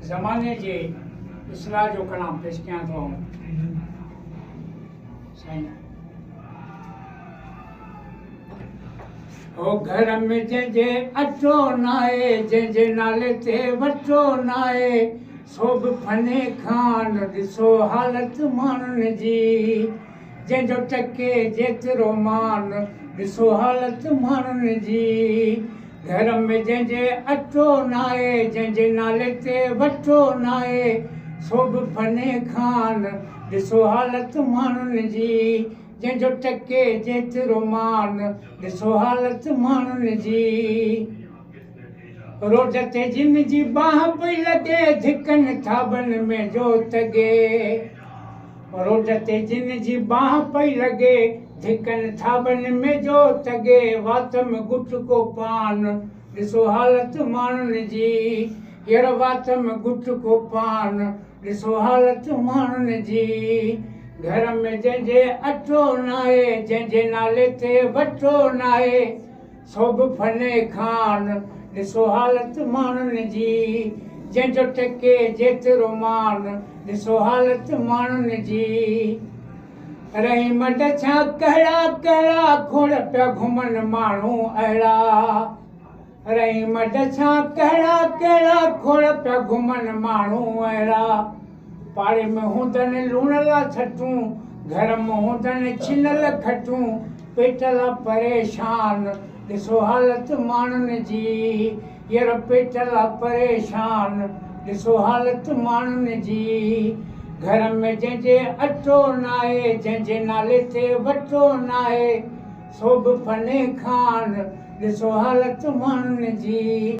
ज़माने जे इस्लाह जो कलाम पेश कयां थो। साईं ओ घर में जंहिंजे अटो नाहे, जंहिंजे नाले ते वटो नाहे, सो बि फने खान ॾिसो हालत माण्हुनि जी। जंहिंजो टके जेतिरो मान, ॾिसो हालत माण्हुनि जी। घर में जंहिंजे अटो नाहे, जंहिंजे नाले ते वटो नाहे, सो बि फने खान ॾिसो हालत माण्हुनि जी। जंहिंजो टके जेतिरो मान, ॾिसो हालत माण्हुनि जी। रोड ते जिन जी बाह पई लॻे, धिकनि थाबनि में जोत गे। रोड ते जिन जी बाह पई लॻे, धिकनि थाबनि में जोत गे। वात में गुटको पान, ॾिसो हालत माण्हुनि जी। हींअर वात में गुटको पान, ॾिसो हालत माण्हुनि जी। घर में जंहिंजे अटो नाहे, जंहिंजे नाले ते वटो नाहे, सो बि फने खान ॾिसो हालत माण्हुनि जी। जंहिंजो टके जेतिरो मान, ॾिसो हालत माण्हुनि जी। रही मड छा कहिड़ा कहिड़ा खोड़ पिया घुमनि माण्हू अहिड़ा। रही मड छा कहिड़ा कहिड़ा खोड़ पिया घुमनि माण्हू अहिड़ा। पाड़े में हूंदनि लूणला छटूं, घर में हूंदनि छिनल खटूं, पेटला परेशान ॾिसो हालत माण्हुनि जी। हींअर पेटला परेशान, ॾिसो हालत माण्हुनि जी। घर में जंहिंजे अटो नाहे, जंहिंजे नाले ते वटो नाहे, सो बि फने खान ॾिसो हालत माण्हुनि जी।